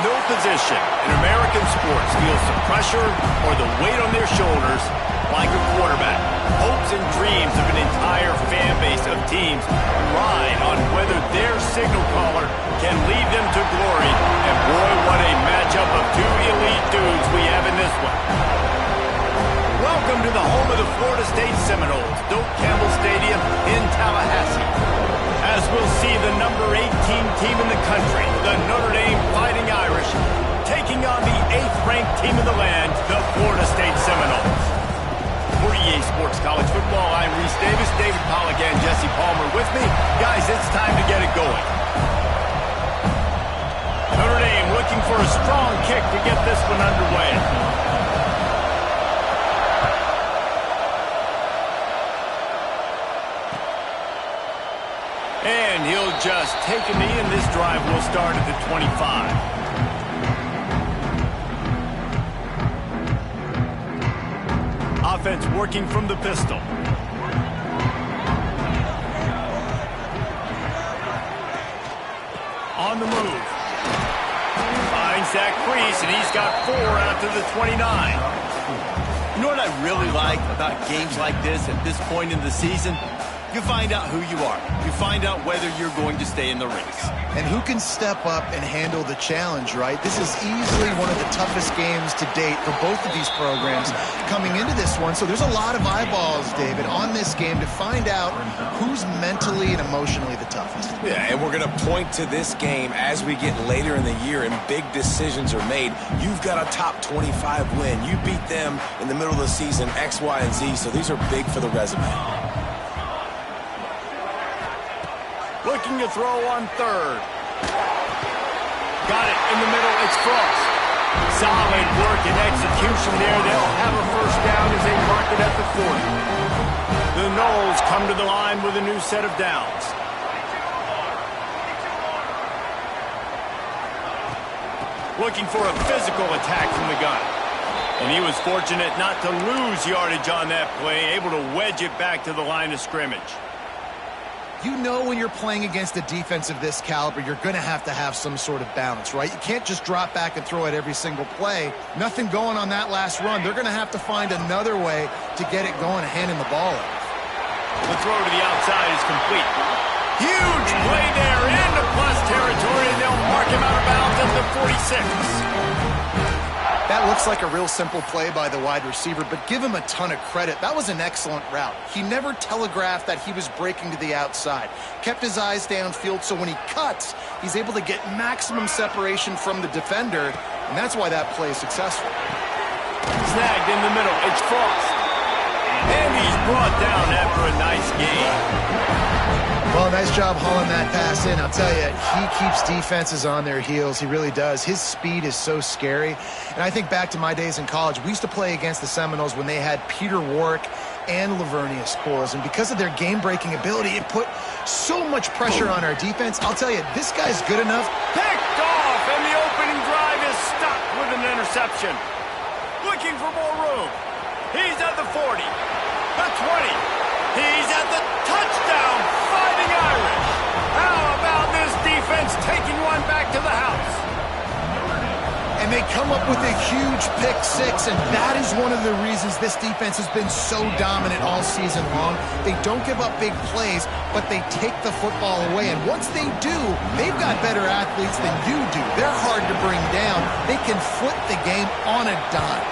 No position in American sports feels the pressure or the weight on their shoulders like a quarterback. Hopes and dreams of an entire fan base of teams ride on whether their signal caller can lead them to glory. And boy, what a matchup of two elite dudes we have in this one. Welcome to the home of the Florida State Seminoles, Doak Campbell Stadium in Tallahassee. As we'll see the number 18 team in the country, the Notre Dame Fighting Irish, taking on the 8th-ranked team in the land, the Florida State Seminoles. For EA Sports College Football, I'm Reese Davis, David Pollack, and Jesse Palmer with me. Guys, it's time to get it going. Notre Dame looking for a strong kick to get this one underway. And he'll just take a knee, and this drive will start at the 25. Offense working from the pistol. On the move. Finds that crease, and he's got 4 after the 29. You know what I really like about games like this at this point in the season? You find out who you are. You find out whether you're going to stay in the race. And who can step up and handle the challenge, right? This is easily one of the toughest games to date for both of these programs coming into this one. So there's a lot of eyeballs, David, on this game to find out who's mentally and emotionally the toughest. Yeah, and we're going to point to this game as we get later in the year and big decisions are made. You've got a top 25 win. You beat them in the middle of the season, X, Y, and Z. So these are big for the resume. Looking to throw on 3rd. Got it in the middle. It's Frost. Solid work and execution there. They'll have a first down as they mark it at the 40. The Noles come to the line with a new set of downs. Looking for a physical attack from the gun. And he was fortunate not to lose yardage on that play, able to wedge it back to the line of scrimmage. You know when you're playing against a defense of this caliber, you're going to have some sort of balance, right? You can't just drop back and throw it every single play. Nothing going on that last run. They're going to have to find another way to get it going and handing the ball off. The throw to the outside is complete. Huge play there into plus territory, and they'll mark him out of bounds at the 46. That looks like a real simple play by the wide receiver, but give him a ton of credit. That was an excellent route. He never telegraphed that he was breaking to the outside. Kept his eyes downfield, so when he cuts, he's able to get maximum separation from the defender, and that's why that play is successful. Snagged in the middle. It's Frost. And he's brought down after a nice gain. Well, nice job hauling that pass in. I'll tell you, he keeps defenses on their heels. He really does. His speed is so scary. And I think back to my days in college, we used to play against the Seminoles when they had Peter Warrick and Lavernius Coles. And because of their game-breaking ability, it put so much pressure on our defense. I'll tell you, this guy's good enough. Picked off, and the opening drive is stuck with an interception. Looking for more room. He's at the 40, the 20. He's at the touchdown, Fighting Irish. How about this defense taking one back to the house? And they come up with a huge pick 6, and that is one of the reasons this defense has been so dominant all season long. They don't give up big plays, but they take the football away. And once they do, they've got better athletes than you do. They're hard to bring down. They can flip the game on a dime.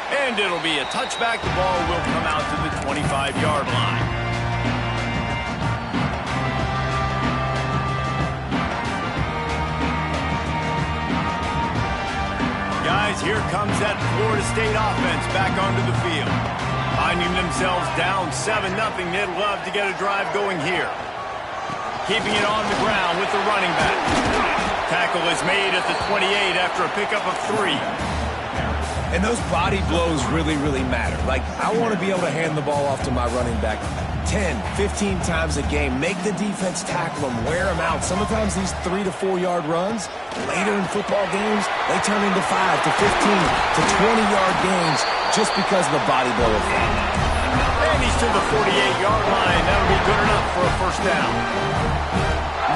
And it'll be a touchback. The ball will come out to the 25-yard line. Guys, here comes that Florida State offense back onto the field. Finding themselves down 7-0, they'd love to get a drive going here. Keeping it on the ground with the running back. Tackle is made at the 28 after a pickup of 3. And those body blows really, really matter. Like, I want to be able to hand the ball off to my running back 10, 15 times a game. Make the defense tackle them, wear them out. Sometimes these 3 to 4 yard runs, later in football games, they turn into 5 to 15 to 20 yard games just because of the body blow effect. And And he's to the 48-yard line. That'll be good enough for a first down.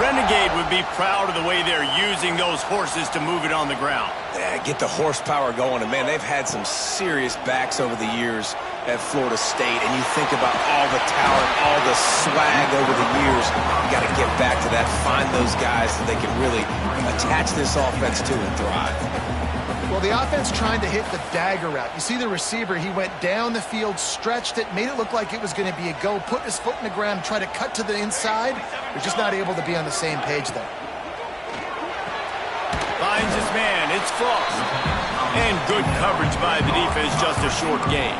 Renegade would be proud of the way they're using those horses to move it on the ground. Yeah, get the horsepower going. And, man, they've had some serious backs over the years at Florida State. And you think about all the talent, all the swag over the years. You got to get back to that, find those guys that they can really attach this offense to and thrive. Well, the offense trying to hit the dagger route. You see the receiver, he went down the field, stretched it, made it look like it was going to be a go, put his foot in the ground, try to cut to the inside. They're just not able to be on the same page there. Finds his man, it's Frost. And good coverage by the defense, just a short gain.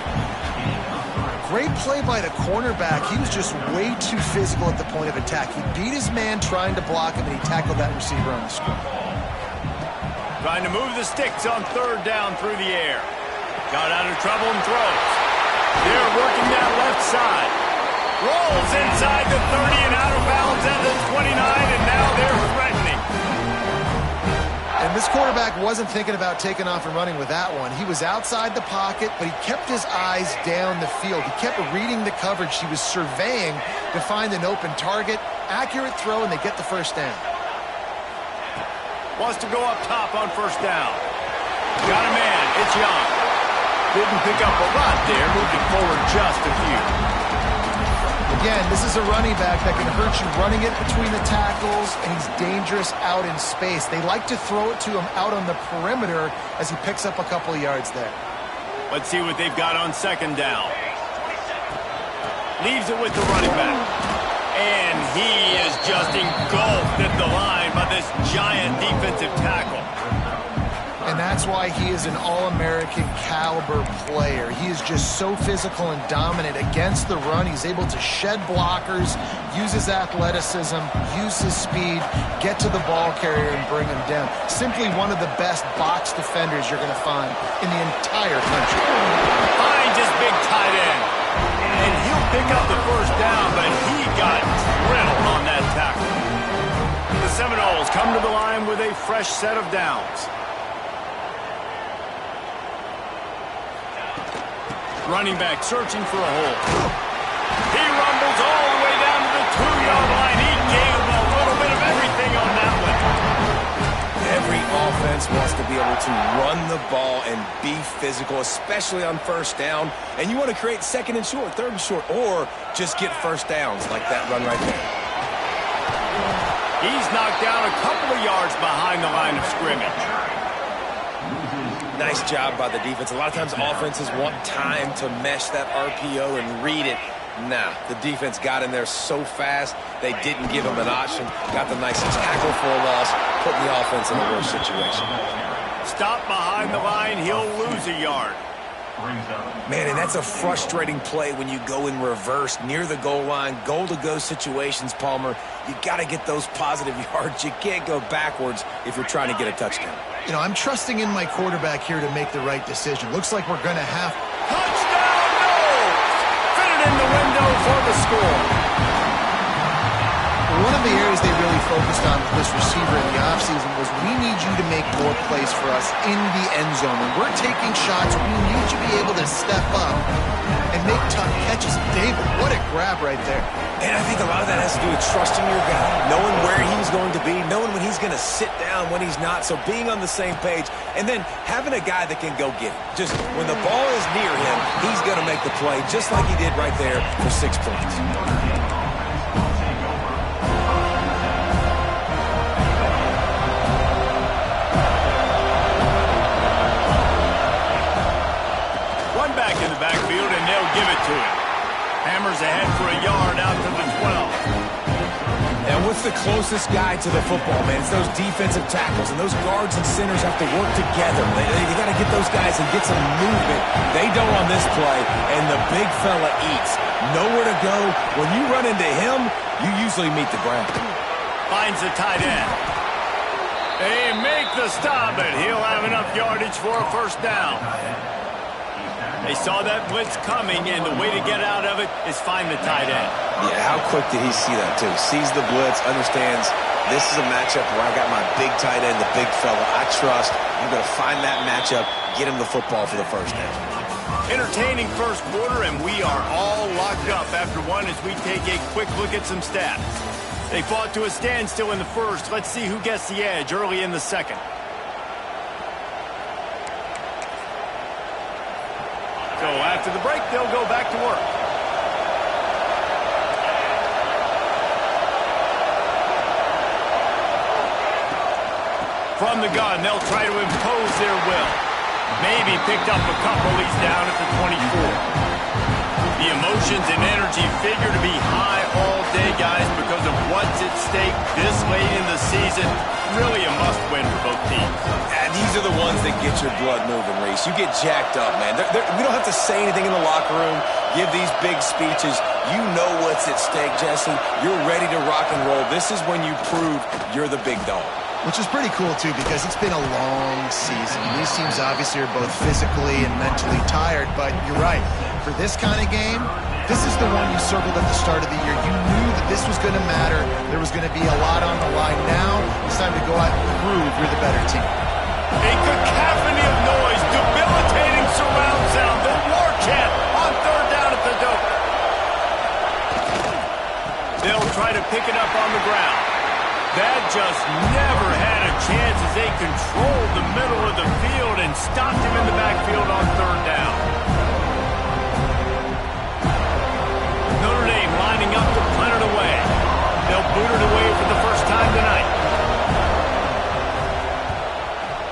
Great play by the cornerback. He was just way too physical at the point of attack. He beat his man trying to block him, and he tackled that receiver on the screen. Trying to move the sticks on third down through the air. Got out of trouble and throws. They're working that left side. Rolls inside the 30 and out of bounds at the 29, and now they're threatening. And this quarterback wasn't thinking about taking off and running with that one. He was outside the pocket, but he kept his eyes down the field. He kept reading the coverage. He was surveying to find an open target. Accurate throw, and they get the first down. Wants to go up top on first down. Got a man. It's Young. Didn't pick up a lot there. Moving forward just a few. Again, this is a running back that can hurt you running it between the tackles, and he's dangerous out in space. They like to throw it to him out on the perimeter as he picks up a couple of yards there. Let's see what they've got on second down. Leaves it with the running back. And he is just engulfed at the line by this giant defensive tackle. And that's why he is an All-American caliber player. He is just so physical and dominant against the run. He's able to shed blockers, use his athleticism, use his speed, get to the ball carrier and bring him down. Simply one of the best box defenders you're going to find in the entire country. Finds his big tight end. And he'll pick up the first down, but he got drilled on that tackle. The Seminoles come to the line with a fresh set of downs. Running back searching for a hole. He rumbles all the way down to the 2-yard line. He gave him a little bit of everything on that one. Every offense wants to be able to run the ball and be physical, especially on first down. And you want to create second and short, third and short, or just get first downs like that run right there. He's knocked down a couple of yards behind the line of scrimmage. Nice job by the defense. A lot of times offenses want time to mesh that RPO and read it. Nah, the defense got in there so fast, they didn't give him an option. Got the nice tackle for a loss, put the offense in a worse situation. Stop behind the line, he'll lose a yard. Man, and that's a frustrating play when you go in reverse near the goal line, goal-to-go situations, Palmer. You got to get those positive yards. You can't go backwards if you're trying to get a touchdown. You know, I'm trusting in my quarterback here to make the right decision. Looks like we're going to have... Touchdown, no! Fit it in the window for the score. One of the areas they really focused on with this receiver in the offseason was we need you to make more plays for us in the end zone. When we're taking shots, we need you to be able to step up and make tough catches. David, what a grab right there. And I think a lot of that has to do with trusting your guy, knowing where he's going to be, knowing when he's going to sit down, when he's not. So being on the same page, and then having a guy that can go get it. Just when the ball is near him, he's going to make the play, just like he did right there for 6 points. One back in the backfield, and they'll give it to him. Hammers ahead for a yard out to the 12. And what's the closest guy to the football, man? It's those defensive tackles, and those guards and centers have to work together. They got to get those guys and get some movement. They don't on this play, and the big fella eats. Nowhere to go. When you run into him, you usually meet the ground. Finds the tight end. They make the stop, and he'll have enough yardage for a first down. They saw that blitz coming, and the way to get out of it is find the tight end. Yeah, how quick did he see that, too? Sees the blitz, understands this is a matchup where I got my big tight end, the big fella. I trust. I'm going to find that matchup, get him the football for the first down. Entertaining first quarter, and we are all locked up after one as we take a quick look at some stats. They fought to a standstill in the first. Let's see who gets the edge early in the second. So after the break, they'll go back to work. From the gun, they'll try to impose their will. Maybe picked up a couple. He's down at the 24. The emotions and energy figure to be high all day, guys, because of what's at stake this late in the season. Really a must-win for both teams. These are the ones that get your blood moving, Reese. You get jacked up, man. We don't have to say anything in the locker room, give these big speeches. You know what's at stake, Jesse. You're ready to rock and roll. This is when you prove you're the big dog. Which is pretty cool, too, because it's been a long season. These teams obviously are both physically and mentally tired, but you're right. For this kind of game, this is the one you circled at the start of the year. You knew that this was going to matter. There was going to be a lot on the line. Now, it's time to go out and prove you're the better team. A cacophony of noise, debilitating surround sound, the war chant on third down at the dope. They'll try to pick it up on the ground. That just never had a chance as they controlled the middle of the field and stopped him in the backfield on third down. Notre Dame lining up to punt it away. They'll boot it away for the first time tonight.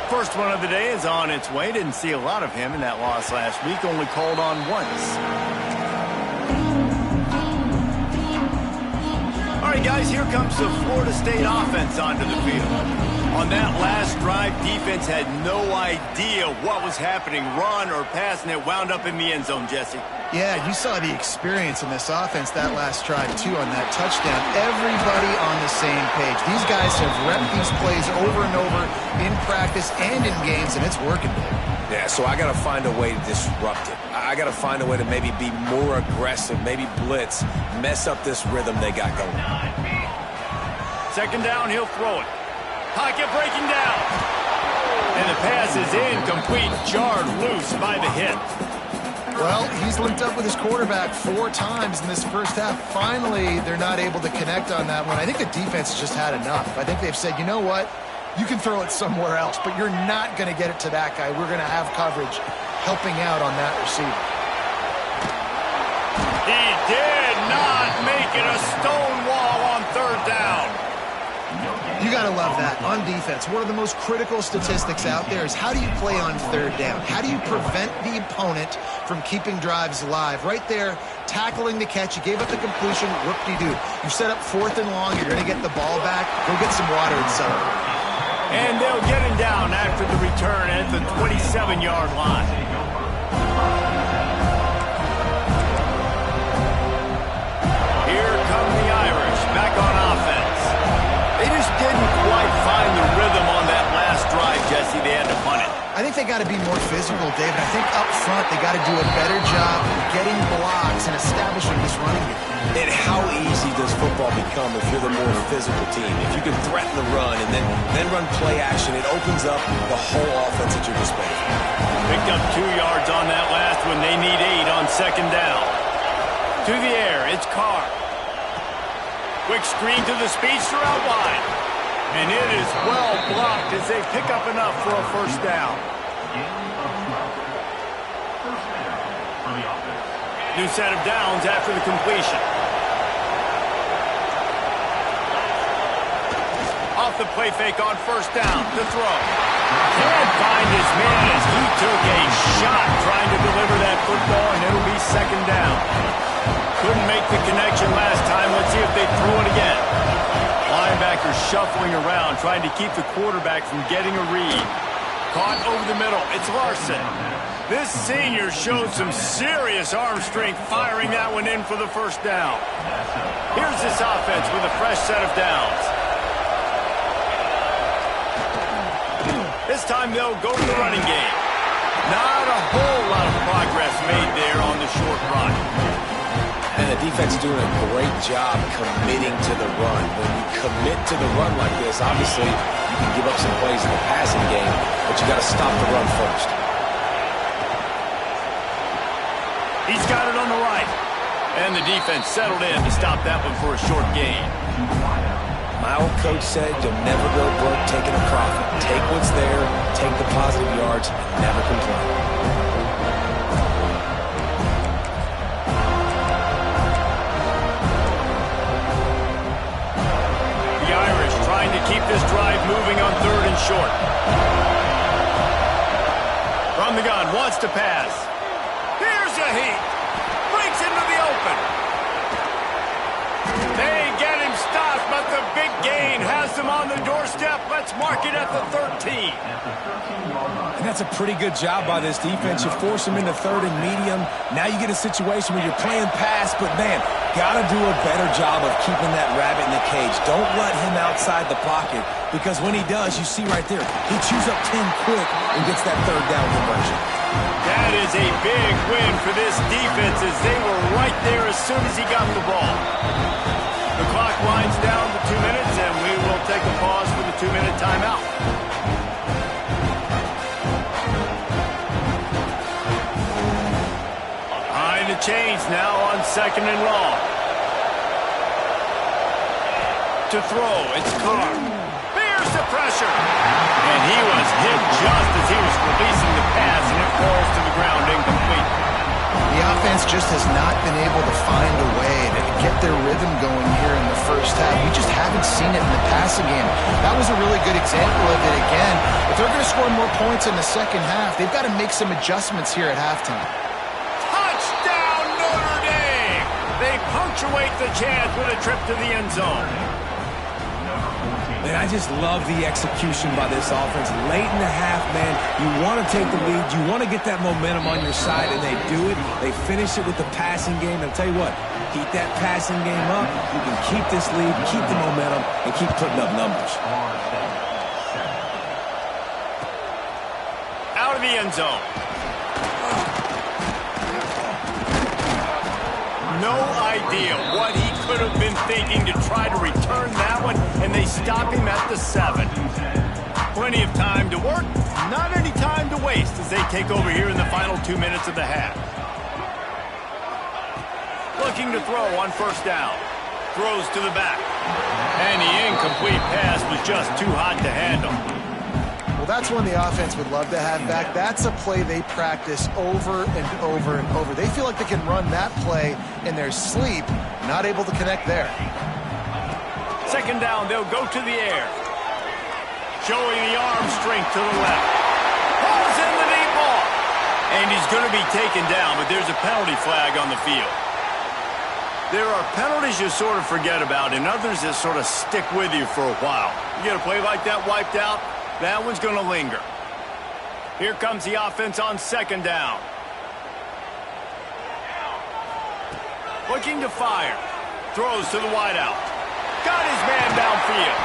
First one of the day is on its way. Didn't see a lot of him in that loss last week. Only called on once. All right, guys, here comes the Florida State offense onto the field. On that last drive, defense had no idea what was happening, run or pass, and it wound up in the end zone, Jesse. Yeah, you saw the experience in this offense that last drive, too, on that touchdown. Everybody on the same page. These guys have repped these plays over and over in practice and in games, and it's working. Yeah, so I got to find a way to disrupt it. I got to find a way to maybe be more aggressive, maybe blitz, mess up this rhythm they got going. Second down, he'll throw it. Pocket breaking down. And the pass is incomplete, jarred loose by the hit. Well, he's linked up with his quarterback 4 times in this first half. Finally, they're not able to connect on that one. I think the defense has just had enough. I think they've said, you know what? You can throw it somewhere else, but you're not going to get it to that guy. We're going to have coverage helping out on that receiver. He did not make it a stone wall on third down. You got to love that. On defense, one of the most critical statistics out there is how do you play on third down? How do you prevent the opponent from keeping drives alive? Right there, tackling the catch. You gave up the completion. Whoop-de-doo. You set up 4th and long. You're going to get the ball back. Go get some water and celebrate. And they'll get him down after the return at the 27-yard line. Here come the Irish back on offense. They just didn't quite find the rhythm on that last drive, Jesse. They had to punt it. I think they got to be more physical, David. I think up front they got to do a better job of getting blocks and establishing this running game. And how easy does football become if you're the more physical team? If you can threaten the run and then run play action, it opens up the whole offense at your disposal. Picked up 2 yards on that last one. They need 8 on second down. To the air, it's Carr. Quick screen to the speedster out wide. And it is well blocked as they pick up enough for a first down. New set of downs after the completion. Off the play fake on first down. The throw. Can't find his man as he took a shot trying to deliver that football, and it'll be second down. Couldn't make the connection last time. Let's see if they throw it again. Linebacker shuffling around, trying to keep the quarterback from getting a read. Caught over the middle. It's Larson. This senior showed some serious arm strength firing that one in for the first down. Here's this offense with a fresh set of downs. This time they'll go to the running game. Not a whole lot of progress made there on the short run. And the defense doing a great job committing to the run. When you commit to the run like this, obviously you can give up some plays in the passing game, but you got to stop the run first. He's got it on the right. And the defense settled in to stop that one for a short gain. My old coach said you'll never go broke taking a profit. Take what's there, take the positive yards, and never complain. The Irish trying to keep this drive moving on 3rd and short. From the gun, wants to pass. Here's a heat. Breaks into the open. They get him stopped, but the big gain has them on the doorstep. Let's mark it at the 13. And that's a pretty good job by this defense. You force them into 3rd and medium. Now you get a situation where you're playing pass, but man, gotta do a better job of keeping that rabbit in the cage. Don't let him outside the pocket, because when he does, you see right there, he chews up 10 quick and gets that 3rd down conversion. That is a big win for this defense, as they were right there as soon as he got the ball. The clock winds down to 2 minutes, and we will take a pause for the 2-minute timeout. Behind the chains now on 2nd and long. To throw, it's Carr. There's the pressure. And he was hit just as he was releasing the pass, and it falls to the ground incomplete. The offense just has not been able to find a way to get their rhythm going here in the first half. We just haven't seen it in the passing game. That was a really good example of it again. If they're going to score more points in the second half, they've got to make some adjustments here at halftime. Touchdown, Notre Dame! They punctuate the chance with a trip to the end zone. Man, I just love the execution by this offense. Late in the half, man, you want to take the lead. You want to get that momentum on your side, and they do it. They finish it with the passing game. And I'll tell you what, keep that passing game up. You can keep this lead, keep the momentum, and keep putting up numbers. Out of the end zone. No idea what he could have been thinking to try to return that one, and they stop him at the 7. Plenty of time to work, not any time to waste as they take over here in the final 2 minutes of the half. Looking to throw on 1st down. Throws to the back. And the incomplete pass was just too hot to handle. Well, that's one the offense would love to have back. That's a play they practice over and over and over. They feel like they can run that play in their sleep, not able to connect there. 2nd down, they'll go to the air. Showing the arm strength to the left. Pulls in the deep ball. And he's going to be taken down, but there's a penalty flag on the field. There are penalties you sort of forget about, and others that sort of stick with you for a while. You get a play like that wiped out, that one's going to linger. Here comes the offense on 2nd down. Looking to fire. Throws to the wideout. Got his man downfield.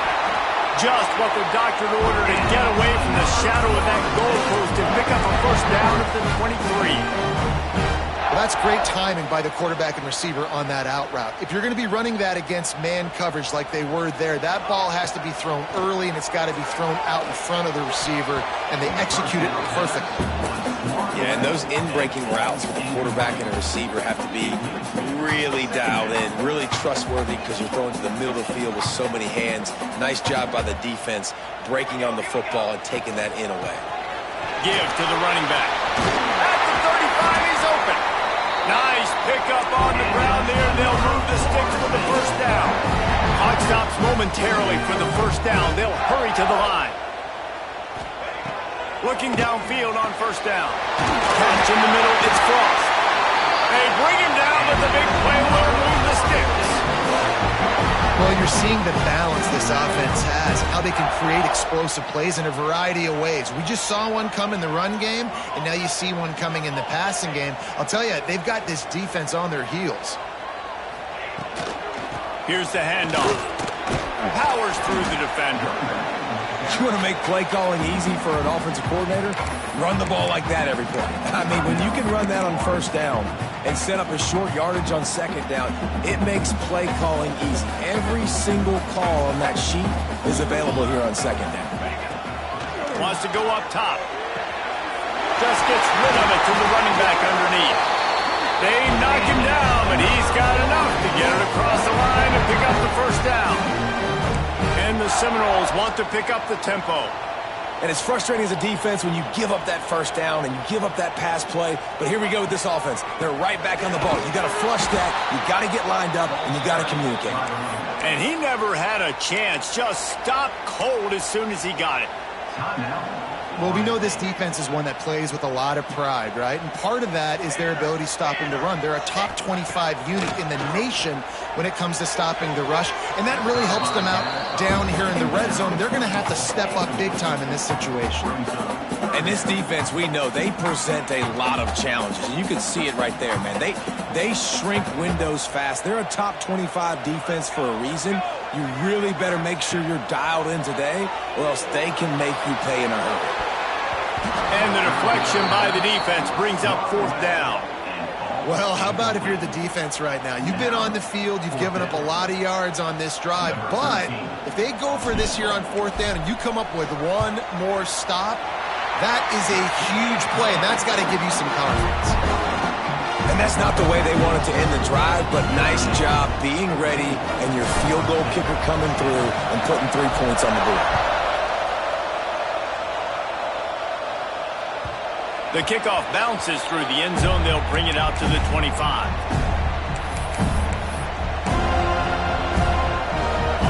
Just what the doctor ordered to get away from the shadow of that goalpost and pick up a 1st down at the 23. Well, that's great timing by the quarterback and receiver on that out route. If you're going to be running that against man coverage like they were there, that ball has to be thrown early, and it's got to be thrown out in front of the receiver, and they execute it perfectly. Yeah, and those in-breaking routes for the quarterback and a receiver have to be really dialed in, really trustworthy, because you're throwing to the middle of the field with so many hands. Nice job by the defense breaking on the football and taking that in away. Give to the running back. At the 35, he's open. Nice pickup on the ground there. They'll move the sticks for the 1st down. Clock stops momentarily for the 1st down. They'll hurry to the line. Looking downfield on 1st down. Catch in the middle, it's Frost. They bring him down, but the big play will move the sticks. Well, you're seeing the balance this offense has, how they can create explosive plays in a variety of ways. We just saw one come in the run game, and now you see one coming in the passing game. I'll tell you, they've got this defense on their heels. Here's the handoff. Powers through the defender. You want to make play calling easy for an offensive coordinator? Run the ball like that every play. I mean, when you can run that on 1st down and set up a short yardage on 2nd down, it makes play calling easy. Every single call on that sheet is available here on 2nd down. Wants to go up top. Just gets rid of it to the running back underneath. They knock him down, but he's got enough to get it across the line and pick up the first down. And the Seminoles want to pick up the tempo. And it's frustrating as a defense when you give up that first down and you give up that pass play. But here we go with this offense. They're right back on the ball. You got to flush that. You got to get lined up, and you got to communicate. And he never had a chance. Just stopped cold as soon as he got it. Well, we know this defense is one that plays with a lot of pride, right? And part of that is their ability stopping the run. They're a top 25 unit in the nation when it comes to stopping the rush, and that really helps them out down here in the red zone. They're going to have to step up big time in this situation. And this defense, we know, they present a lot of challenges. And you can see it right there, man. They shrink windows fast. They're a top 25 defense for a reason. You really better make sure you're dialed in today, or else they can make you pay in a hurry. And the deflection by the defense brings up fourth down. Well, how about if you're the defense right now? You've been on the field, you've given up a lot of yards on this drive, but if they go for this here on fourth down and you come up with one more stop, that is a huge play, and that's got to give you some confidence. And that's not the way they wanted to end the drive, but nice job being ready and your field goal kicker coming through and putting 3 points on the board. The kickoff bounces through the end zone. They'll bring it out to the 25.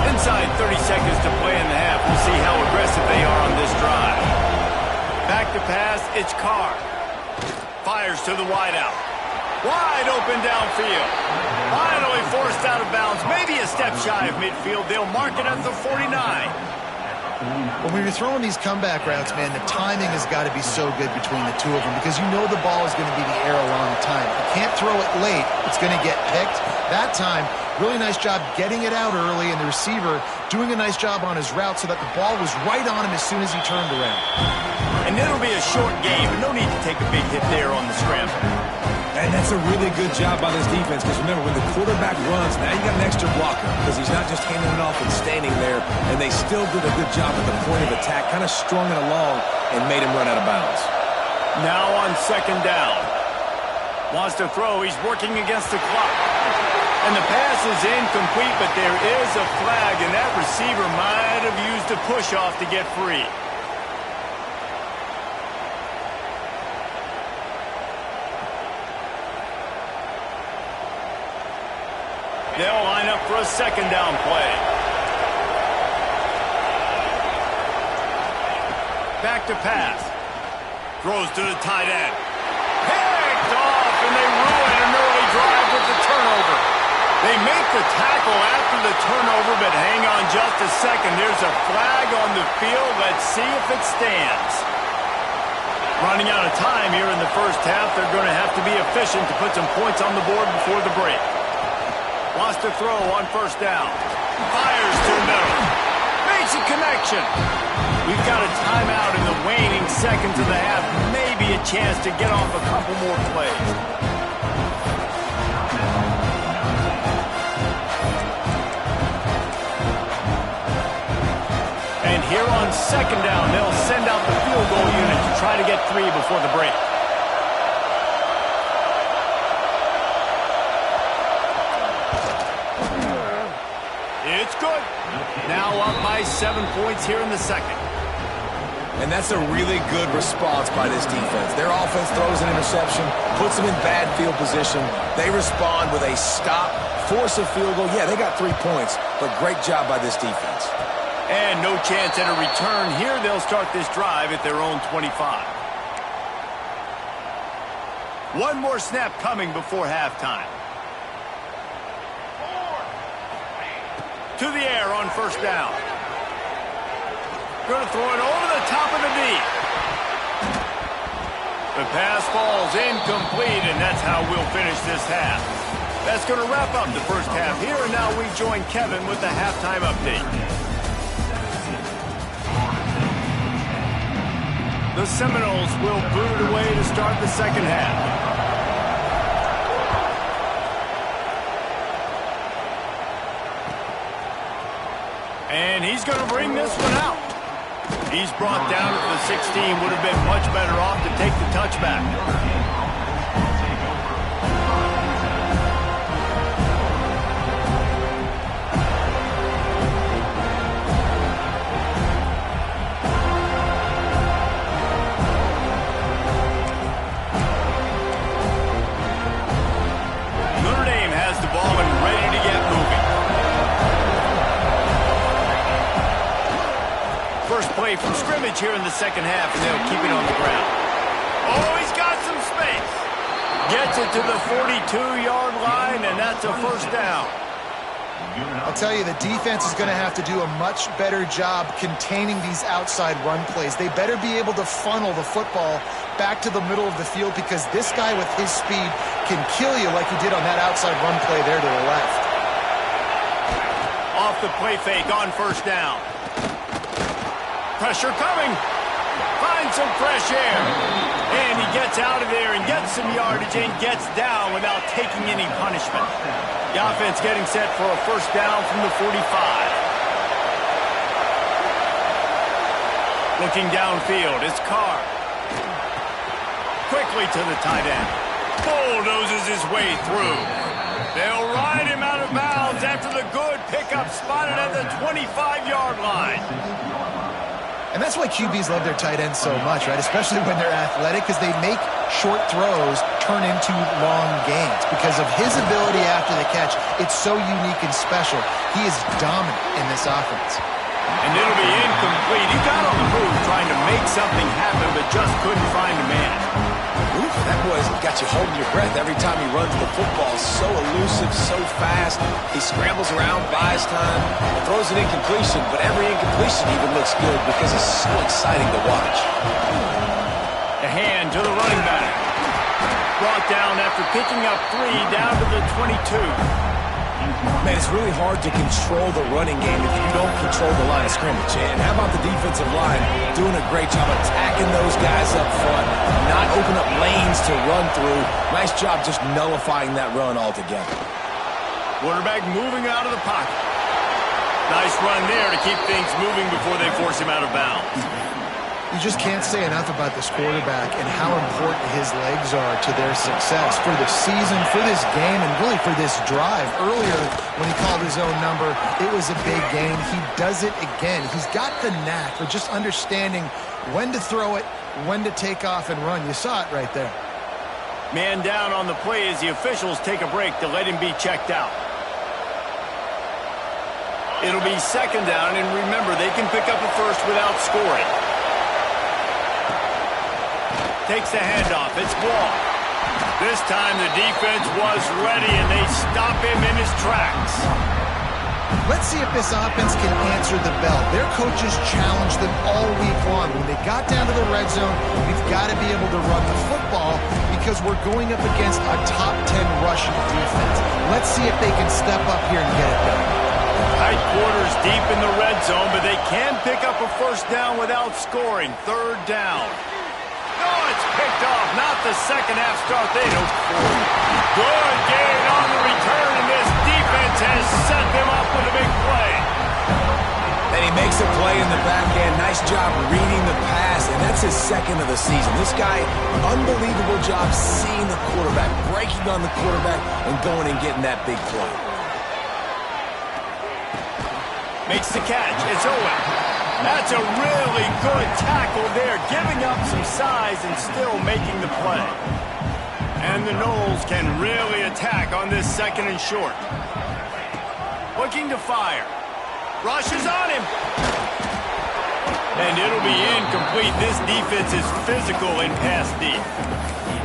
Inside 30 seconds to play in the half. We'll see how aggressive they are on this drive. Back to pass, it's Carr. Fires to the wideout. Wide open downfield. Finally forced out of bounds. Maybe a step shy of midfield. They'll mark it at the 49. When you're throwing these comeback routes, man, the timing has got to be so good between the two of them because you know the ball is going to be in the air a long time. You can't throw it late. It's going to get picked. That time, really nice job getting it out early, and the receiver doing a nice job on his route so that the ball was right on him as soon as he turned around. And it'll be a short game, but no need to take a big hit there on the scramble. And that's a really good job by this defense because remember, when the quarterback runs, now you got an extra blocker because he's not just handing it off and standing there, and they still did a good job at the point of attack, kind of strung it along and made him run out of bounds. Now on second down. Wants to throw. He's working against the clock. And the pass is incomplete, but there is a flag, and that receiver might have used a push-off to get free. They'll line up for a second down play. Back to pass. Throws to the tight end. Picked off, and they ruin an early drive with the turnover. They make the tackle after the turnover, but hang on just a second. There's a flag on the field. Let's see if it stands. Running out of time here in the first half. They're going to have to be efficient to put some points on the board before the break. Wants to throw on first down. Fires to the middle. Makes a connection. We've got a timeout in the waning seconds of the half. Maybe a chance to get off a couple more plays. And here on second down, they'll send out the field goal unit to try to get 3 before the break. It's good. Now up by 7 points here in the second. And that's a really good response by this defense. Their offense throws an interception, puts them in bad field position. They respond with a stop, force a field goal. Yeah, they got 3 points, but great job by this defense. And no chance at a return here. They'll start this drive at their own 25. One more snap coming before halftime. To the air on first down. Going to throw it over the top of the knee. The pass falls incomplete, and that's how we'll finish this half. That's going to wrap up the first half here, and now we join Kevin with the halftime update. The Seminoles will boot it away to start the second half. And he's going to bring this one out. He's brought down at the 16. Would have been much better off to take the touchback. first play from scrimmage here in the second half, and they'll keep it on the ground. Oh, he's got some space. Gets it to the 42-yard line, and that's a first down. I'll tell you, the defense is going to have to do a much better job containing these outside run plays. They better be able to funnel the football back to the middle of the field, because this guy with his speed can kill you like he did on that outside run play there to the left. Off the play fake on first down. Pressure coming. Finds some fresh air. And he gets out of there and gets some yardage and gets down without taking any punishment. The offense getting set for a first down from the 45. Looking downfield, it's Carr. Quickly to the tight end. Bulldozes his way through. They'll ride him out of bounds after the good pickup spotted at the 25-yard line. And that's why QBs love their tight ends so much, right? Especially when they're athletic, because they make short throws turn into long gains. Because of his ability after the catch, it's so unique and special. He is dominant in this offense. And it'll be incomplete. He got on the move trying to make something happen, but just couldn't find a man. Oof, that boy's got you holding your breath every time he runs the football. So elusive, so fast. He scrambles around, buys time, throws an incompletion, but every incompletion even looks good because it's so exciting to watch. A hand to the running back. Brought down after picking up 3 down to the 22. Man, it's really hard to control the running game if you don't control the line of scrimmage. And how about the defensive line doing a great job attacking those guys up front, not open up lanes to run through. Nice job just nullifying that run altogether. Quarterback moving out of the pocket. Nice run there to keep things moving before they force him out of bounds. You just can't say enough about this quarterback and how important his legs are to their success for the season, for this game, and really for this drive. Earlier, when he called his own number, it was a big gain. He does it again. He's got the knack for just understanding when to throw it, when to take off and run. You saw it right there. Man down on the play as the officials take a break to let him be checked out. It'll be second down, and remember, they can pick up a first without scoring. Takes the handoff. It's Wall. This time the defense was ready, and they stop him in his tracks. Let's see if this offense can answer the bell. Their coaches challenged them all week long. When they got down to the red zone, we've got to be able to run the football because we're going up against a top 10 rushing defense. Let's see if they can step up here and get it done. Tight quarters deep in the red zone, but they can pick up a first down without scoring. Third down. No, it's picked off. Not the second half start they hoped for. Good gain on the return, and this defense has set them up with a big play. And he makes a play in the back end. Nice job reading the pass, and that's his second of the season. This guy, unbelievable job seeing the quarterback, breaking on the quarterback, and going and getting that big play. Makes the catch. It's Owen. That's a really good tackle there, giving up some size and still making the play. And the Noles can really attack on this second and short. Looking to fire. Rushes on him. And it'll be incomplete. This defense is physical in pass deep.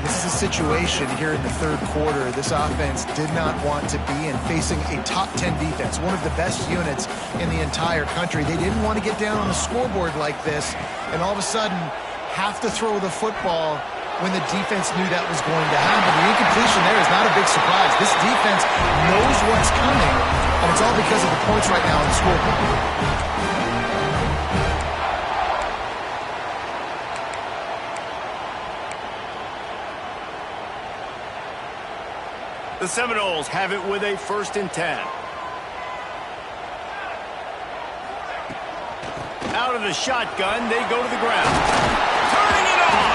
This is a situation here in the third quarter this offense did not want to be in, facing a top 10 defense, one of the best units in the entire country. They didn't want to get down on the scoreboard like this and all of a sudden have to throw the football when the defense knew that was going to happen. The incompletion there is not a big surprise. This defense knows what's coming, and it's all because of the points right now on the scoreboard. The Seminoles have it with a 1st and 10. Out of the shotgun, they go to the ground. Turning it on!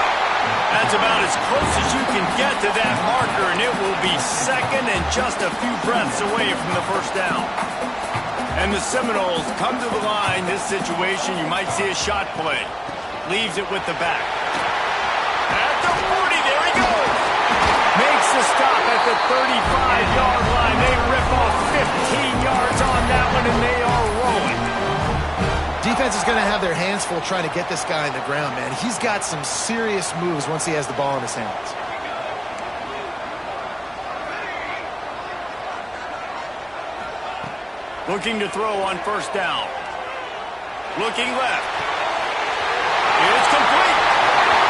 That's about as close as you can get to that marker, and it will be second and just a few breaths away from the first down. And the Seminoles come to the line. This situation, you might see a shot play. Leaves it with the back. At the 40, there he goes! Makes the stop at the 35-yard line. They rip off 15 yards on that one, and they are rolling. defense is going to have their hands full trying to get this guy on the ground, man. He's got some serious moves once he has the ball in his hands. Looking to throw on first down. Looking left. It's complete.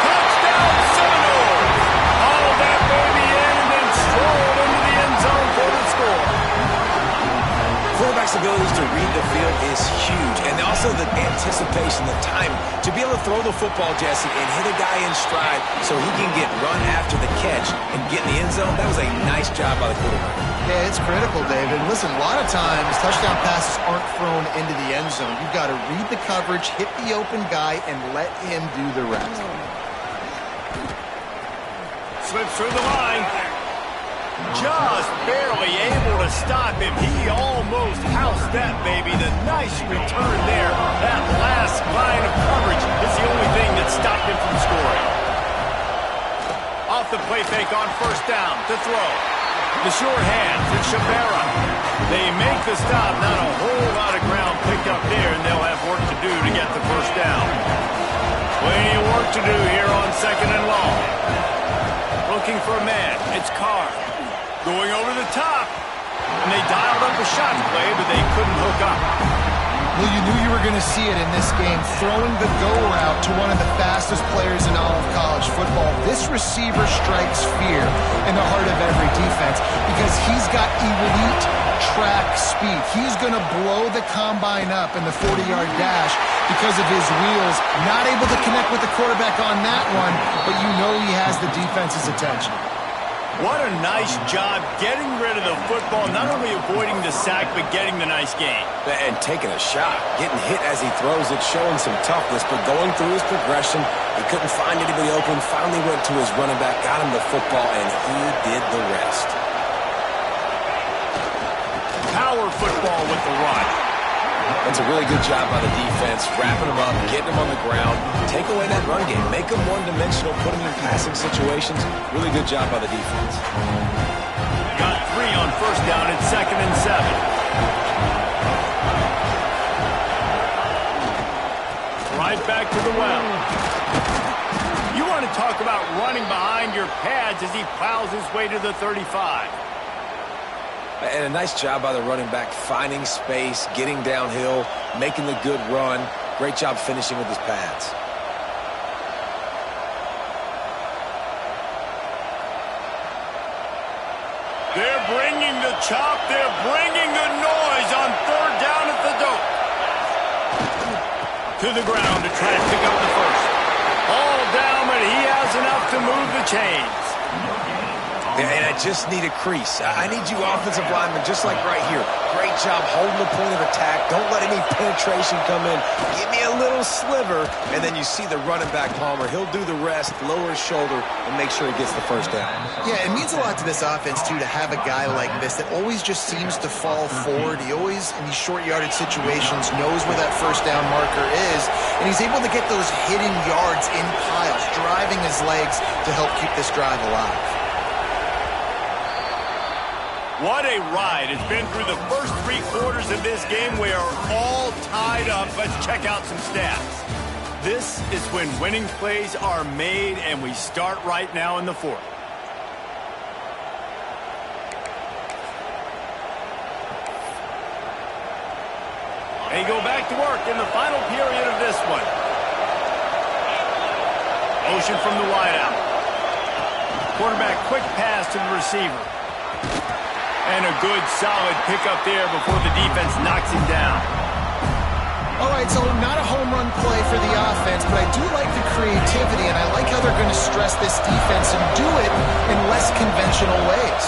Touchdown Seminoles. All that baby in and then strolled into the end zone for the score. Quarterback's abilities to read the field is huge, and also the anticipation, the time to be able to throw the football, Jesse, and hit a guy in stride so he can get run after the catch and get in the end zone. That was a nice job by the quarterback. Yeah, it's critical, David. Listen, a lot of times touchdown passes aren't thrown into the end zone. You've got to read the coverage, hit the open guy, and let him do the rest. Slips through the line. Just barely able to stop him. He almost housed that baby. The nice return there. That last line of coverage is the only thing that stopped him from scoring. Off the play fake on first down to throw. The sure hands, it's Shabera. They make the stop. Not a whole lot of ground picked up there, and they'll have work to do to get the first down. Plenty of work to do here on second and long. Looking for a man. It's Carr. Going over the top. And they dialed up a shot play, but they couldn't hook up. Well, you knew you were going to see it in this game, throwing the go route to one of the fastest players in all of college football. This receiver strikes fear in the heart of every defense because he's got elite track speed. He's going to blow the combine up in the 40-yard dash because of his wheels. Not able to connect with the quarterback on that one, but you know he has the defense's attention. What a nice job getting rid of the football, not only avoiding the sack, but getting the nice gain. And taking a shot, getting hit as he throws it, showing some toughness, but going through his progression, he couldn't find anybody open, finally went to his running back, got him the football, and he did the rest. Power football with the run. That's a really good job by the defense, wrapping him up, getting him on the ground, take away that run game, make him one-dimensional, put him in passing situations. Really good job by the defense. Got 3 on first down at 2nd and 7. Right back to the well. You want to talk about running behind your pads as he plows his way to the 35. And a nice job by the running back, finding space, getting downhill, making the good run. Great job finishing with his pads. They're bringing the chop. They're bringing the noise on third down at the dope. To the ground to try to pick up the first. All down, but he has enough to move the chains. And I just need a crease. I need you offensive linemen, just like right here. Great job holding the point of attack. Don't let any penetration come in. Give me a little sliver, and then you see the running back, Palmer. He'll do the rest, lower his shoulder, and make sure he gets the first down. Yeah, it means a lot to this offense, too, to have a guy like this that always just seems to fall forward. He always, in these short yardage situations, knows where that first down marker is, and he's able to get those hidden yards in piles, driving his legs to help keep this drive alive. What a ride. It's been through the first 3 quarters of this game. We are all tied up. Let's check out some stats. This is when winning plays are made, and we start right now in the 4th. They go back to work in the final period of this one. Motion from the wideout. Quarterback quick pass to the receiver. And a good, solid pickup there before the defense knocks him down. All right, so not a home run play for the offense, but I do like the creativity, and I like how they're going to stress this defense and do it in less conventional ways.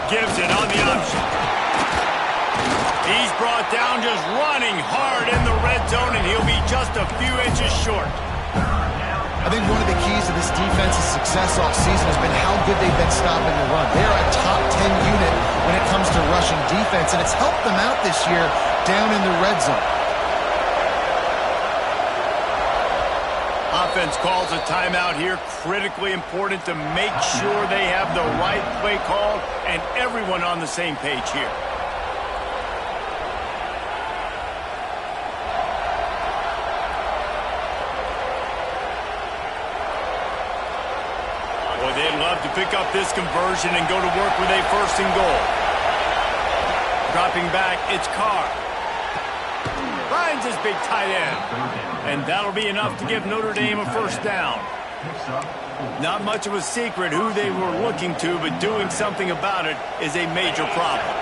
Gives it on the option. He's brought down just running hard in the red zone, and he'll be just a few inches short. I think one of the keys to this defense's success all season has been how good they've been stopping the run. They're a top 10 unit when it comes to rushing defense, and it's helped them out this year down in the red zone. Offense calls a timeout here. Critically important to make sure they have the right play call and everyone on the same page here. pick up this conversion and go to work with a 1st and goal. Dropping back, it's Carr. Finds his big tight end. And that'll be enough to give Notre Dame a 1st down. Not much of a secret who they were looking to, but doing something about it is a major problem.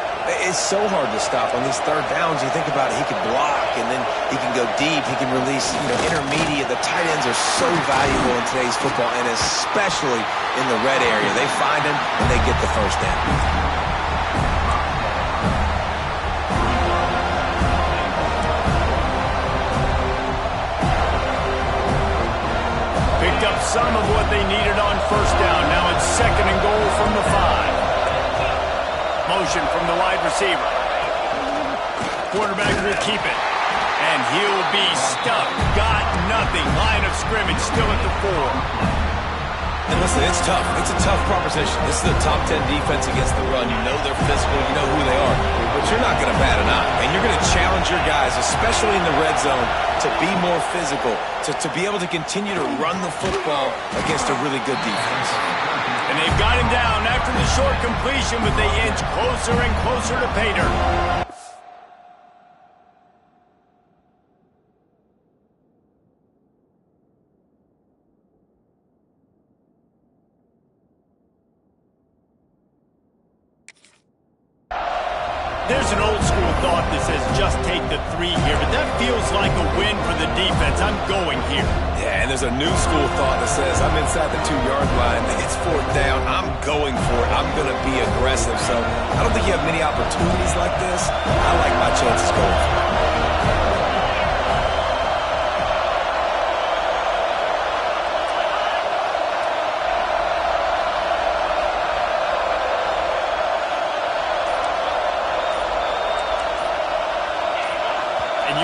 It's so hard to stop on these 3rd downs. You think about it, he can block, and then he can go deep. He can release, intermediate. The tight ends are so valuable in today's football, and especially in the red area. They find him, and they get the 1st down. Picked up some of what they needed on 1st down. Now it's 2nd and goal from the 5. Motion from the wide receiver. Quarterback will keep it. And he'll be stuffed. Got nothing. Line of scrimmage still at the 4. And listen, it's tough. It's a tough proposition. This is a top 10 defense against the run. You know they're physical. You know who they are. But you're not going to bat an eye. And you're going to challenge your guys, especially in the red zone, to be more physical, to be able to continue to run the football against a really good defense. And they've got him down after the short completion, but they inch closer and closer to pay dirt. There's an old school thought that says just take the 3 here, but that feels like a win for the defense. I'm going here. Yeah, and there's a new school thought that says I'm inside the 2-yard line. It's 4th down. I'm going for it. I'm going to be aggressive. So I don't think you have many opportunities like this. I like my chances going for it.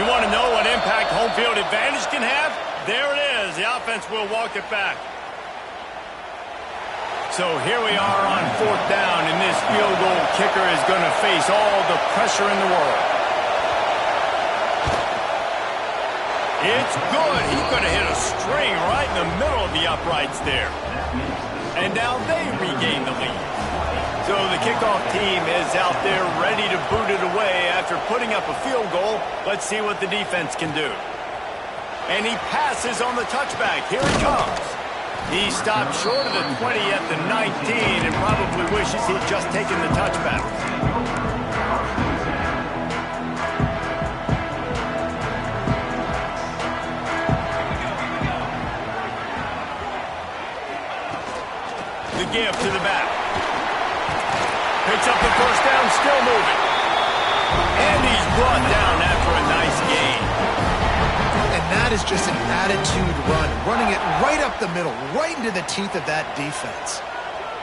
You want to know what impact home field advantage can have? There it is. The offense will walk it back. So here we are on 4th down, and this field goal kicker is going to face all the pressure in the world. It's good. He could have hit a string right in the middle of the uprights there. And now they regain the lead. So the kickoff team is out there ready to boot it away after putting up a field goal. Let's see what the defense can do. And he passes on the touchback. Here he comes. He stopped short of the 20 at the 19 and probably wishes he'd just taken the touchback. The give to the back. Picks up the 1st down, still moving. And he's brought down after a nice gain. And that is just an attitude run, running it right up the middle, right into the teeth of that defense.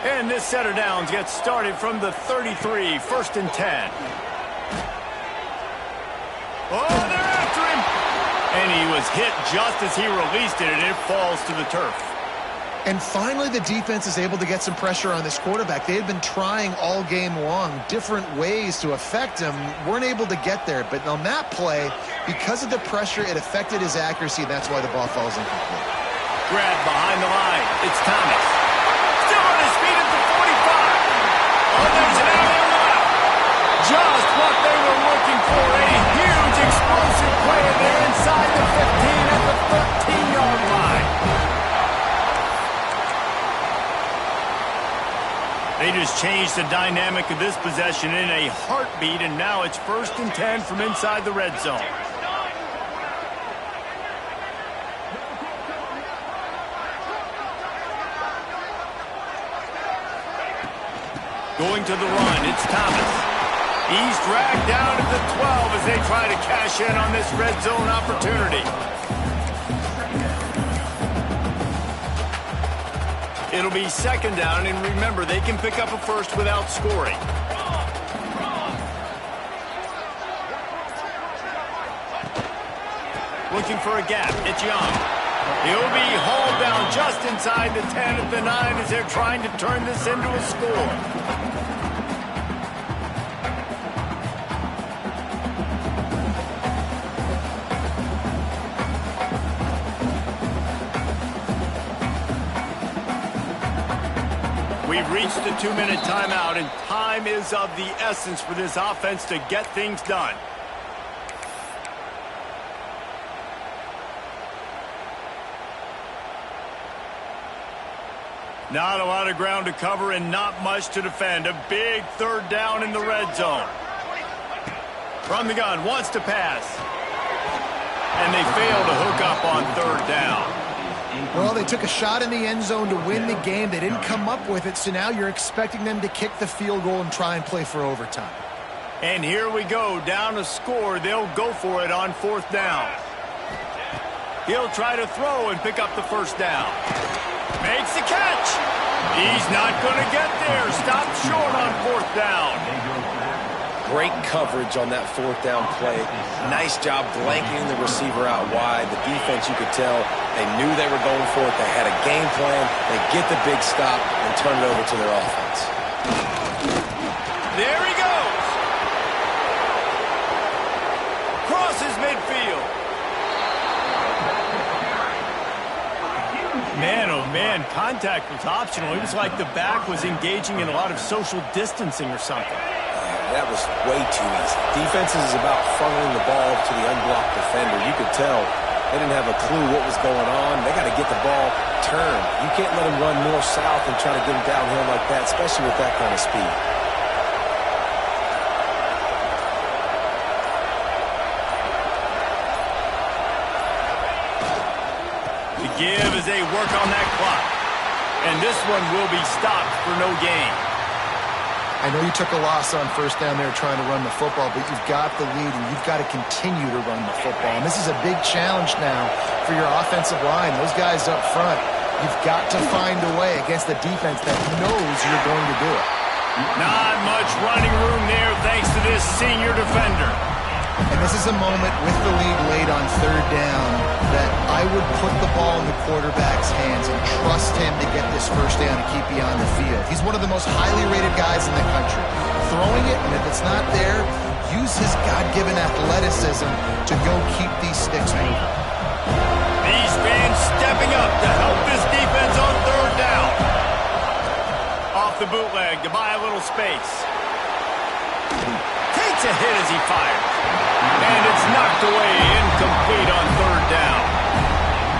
And this set of downs gets started from the 33, 1st and 10. Oh, they're after him! And he was hit just as he released it, and it falls to the turf. And finally, the defense is able to get some pressure on this quarterback. They had been trying all game long different ways to affect him, weren't able to get there. But on that play, because of the pressure, it affected his accuracy. That's why the ball falls incomplete. Grab behind the line. It's Thomas. Still on his feet at the 45. Oh, there's an out-air route. Just what they were looking for. A huge explosive play there inside the 15 at the 13-yard line. They just changed the dynamic of this possession in a heartbeat, and now it's 1st and 10 from inside the red zone. Going to the run, it's Thomas. He's dragged down to the 12 as they try to cash in on this red zone opportunity. It'll be 2nd down, and remember, they can pick up a 1st without scoring. Looking for a gap. It's Young. He'll be hauled down just inside the 10 at the 9 as they're trying to turn this into a score. We've They've reached the 2-minute timeout, and time is of the essence for this offense to get things done. Not a lot of ground to cover and not much to defend. A big third down in the red zone. From the gun, wants to pass. And they fail to hook up on third down. Well, they took a shot in the end zone to win the game. They didn't come up with it, so now you're expecting them to kick the field goal and try and play for overtime. And here we go, down a score. They'll go for it on fourth down. He'll try to throw and pick up the first down. Makes the catch. He's not going to get there. Stopped short on fourth down. Great coverage on that fourth down play. Nice job blanketing the receiver out wide. The defense, you could tell, they knew they were going for it. They had a game plan. They get the big stop and turn it over to their offense. There he goes. Crosses midfield. Man, oh man, contact was optional. It was like the back was engaging in a lot of social distancing or something. That was way too easy. Defense is about funneling the ball to the unblocked defender. You could tell they didn't have a clue what was going on. They got to get the ball turned. You can't let them run north south and try to get them downhill like that, especially with that kind of speed. The give as they work on that clock. And this one will be stopped for no gain. I know you took a loss on first down there trying to run the football, but you've got the lead, and you've got to continue to run the football. And this is a big challenge now for your offensive line. Those guys up front, you've got to find a way against the defense that knows you're going to do it. Not much running room there thanks to this senior defender. And this is a moment with the lead late on third down that I would put the ball in the quarterback's hands and trust him to get this first down and keep you on the field. He's one of the most highly rated guys in the country. Throwing it, and if it's not there, use his God-given athleticism to go keep these sticks moving. These fans stepping up to help this defense on third down. Off the bootleg to buy a little space. Takes a hit as he fires. And it's knocked away, incomplete on third down.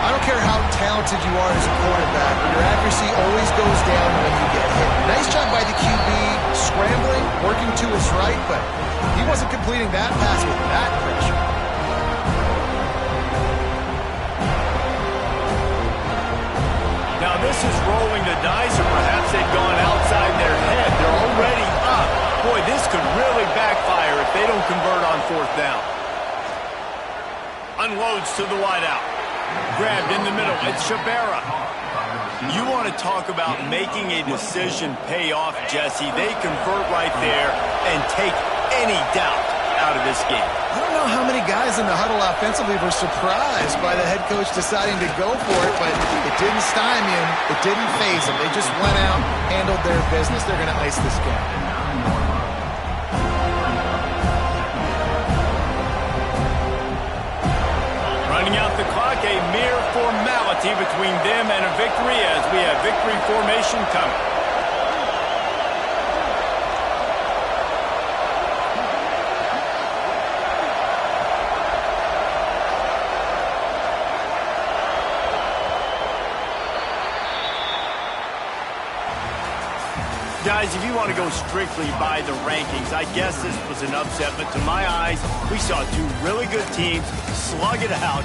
I don't care how talented you are as a quarterback, but your accuracy always goes down when you get hit. Nice job by the QB, scrambling, working to his right, but he wasn't completing that pass with that pressure. Now this is rolling the dice, or perhaps they've gone outside their head. They're already up. Boy, this could really backfire if they don't convert on fourth down. Unloads to the wideout. Grabbed in the middle. It's Shabera. You want to talk about making a decision pay off, Jesse. They convert right there and take any doubt out of this game. I don't know how many guys in the huddle offensively were surprised by the head coach deciding to go for it, but it didn't stymie him. It didn't faze them. They just went out, handled their business. They're going to ice this game. Running out the clock, a mere formality between them and a victory as we have victory formation coming. Guys, if you want to go strictly by the rankings, I guess this was an upset, but to my eyes, we saw two really good teams slug it out